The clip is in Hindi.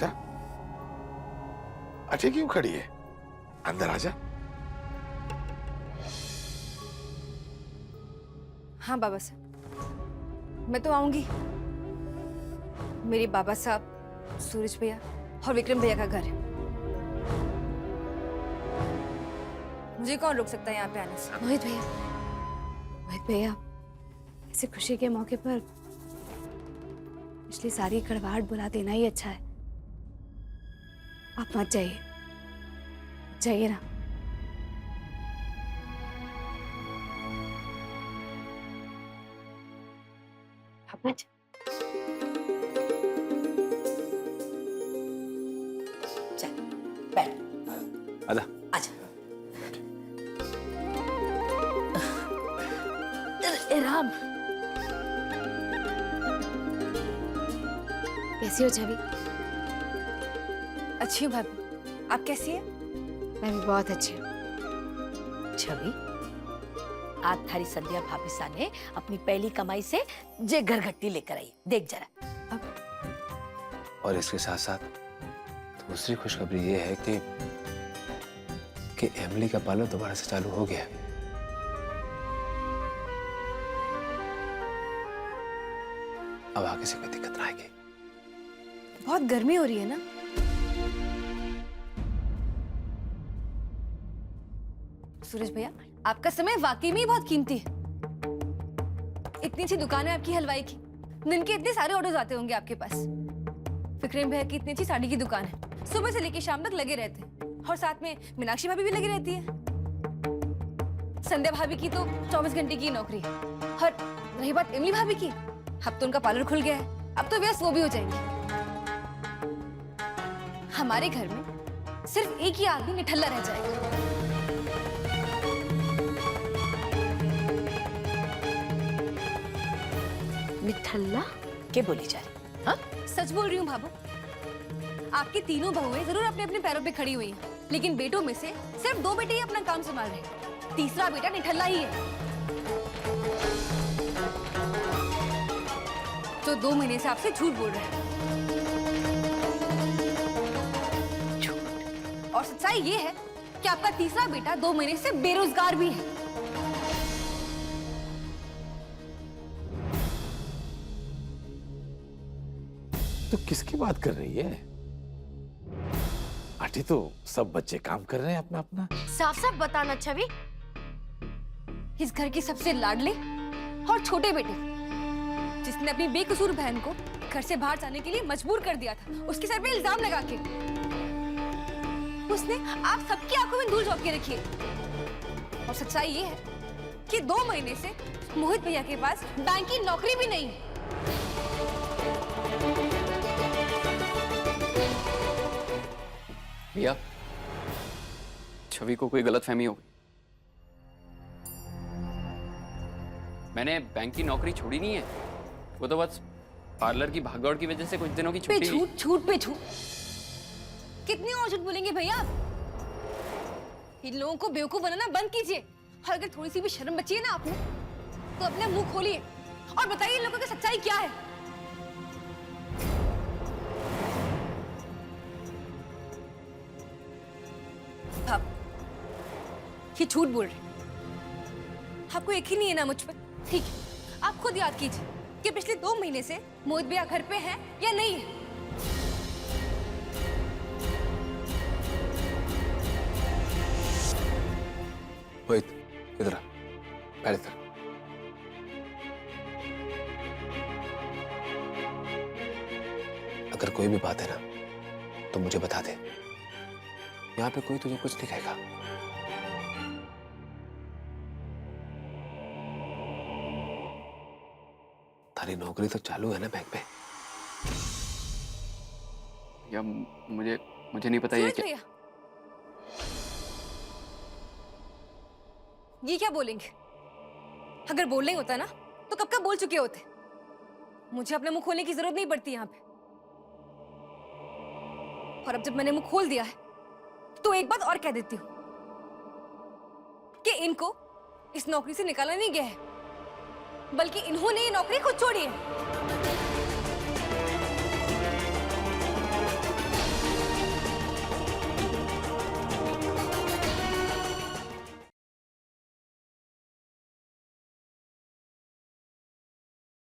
बेटा, अटे क्यों खड़ी है? अंदर आजा। हाँ बाबा साहब, मैं तो आऊंगी। मेरे बाबा साहब, सूरज भैया और विक्रम भैया का घर है। मुझे कौन रोक सकता है यहाँ पे आने से? मोहित भैया, ऐसे खुशी के मौके पर पिछली सारी कड़वाहट बुला देना ही अच्छा है। आप मत जाइए, जाइए ना। आप मत। चल बैठ। आजा। आजा। राम, कैसी हो छवि? अच्छी हूँ भाभी, आप कैसी हैं? मैं भी बहुत अच्छी हूँ। छवि, आज थारी संध्या भाभी साने अपनी पहली कमाई से जे घर घट्टी लेकर आई, देख जरा। और इसके साथ साथ दूसरी खुशखबरी ये है कि एमिली का पार्लर दोबारा से चालू हो गया है। अब आगे से कोई दिक्कत ना आएगी। बहुत गर्मी हो रही है ना? सूरज भैया, आपका समय वाकई में ही बहुत कीमती है। इतनी अच्छी दुकान है आपकी हलवाई की, दिन के इतने सारे ऑर्डर्स आते होंगे आपके पास। विक्रम भैया की इतनी अच्छी साड़ी की दुकान है, सुबह से लेकर शाम तक लगे रहते हैं। और साथ में मीनाक्षी भाभी भी लगी रहती है। संध्या भाभी की तो 24 घंटे की नौकरी है। और रही बात एमिली भाभी की, अब तो उनका पार्लर खुल गया है, अब तो व्यस्त वो भी हो जाएंगे। हमारे घर में सिर्फ एक ही आदमी निठल्ला रह जाएगा। निठल्ला क्या बोली जा रही? हाँ, सच बोल रही हूँ भाभू। आपकी तीनों बहुएं जरूर अपने अपने पैरों पे खड़ी हुई हैं, लेकिन बेटों में से सिर्फ 2 बेटे ही अपना काम संभाल रहे हैं। तीसरा बेटा निठल्ला ही है, जो 2 महीने से आपसे झूठ बोल रहा है। झूठ? और सच्चाई ये है कि आपका तीसरा बेटा 2 महीने से बेरोजगार भी है। तो किसकी बात कर रही है? आंटी, तो सब बच्चे काम कर रहे हैं अपना अपना। साफ साफ बताना छवि। इस घर के सबसे लाडले और छोटे बेटे, जिसने अपनी बेकसूर बहन को घर से बाहर जाने के लिए मजबूर कर दिया था, उसके सर पे इल्जाम लगा के उसने आप सबकी आंखों में धूल झोंक के रखी है। और सच्चाई ये है कि 2 महीने से मोहित भैया के पास बैंक की नौकरी भी नहीं है। भैया, छवि को कोई गलतफहमी हो गई। मैंने बैंक की नौकरी छोड़ी नहीं है, वो तो बस पार्लर की भागदौड़ की वजह से कुछ दिनों की छुट्टी ली। झूठ पे झूठ। कितनी और झूठ बोलेंगे भैया आप? इन लोगों को बेवकूफ बनाना बंद कीजिए, और अगर थोड़ी सी भी शर्म बची है ना आपने, तो अपना मुंह खोलिए और बताइए इन लोगों की सच्चाई क्या है। आप ये झूठ बोल रहे हैं, आपको यकीन नहीं है ना मुझ पर? ठीक है, आप खुद याद कीजिए कि पिछले 2 महीने से मोहित भैया घर पे हैं या नहीं है। मोहित, इधर आ, बैठ इधर। अगर कोई भी बात है ना तो मुझे बता दे, यहाँ पे कोई तुझे कुछ नहीं कहेगा। तारी नौकरी तो चालू है ना बैंक में? या मुझे नहीं पता ये क्या। ये क्या बोलेंगे? अगर बोलना ही होता ना तो कब का बोल चुके होते। मुझे अपना मुंह खोलने की जरूरत नहीं पड़ती यहाँ पे। और अब जब मैंने मुंह खोल दिया है तो एक बात और कह देती हूँ कि इनको इस नौकरी से निकाला नहीं गया है, बल्कि इन्होंने ये नौकरी खुद छोड़ी है।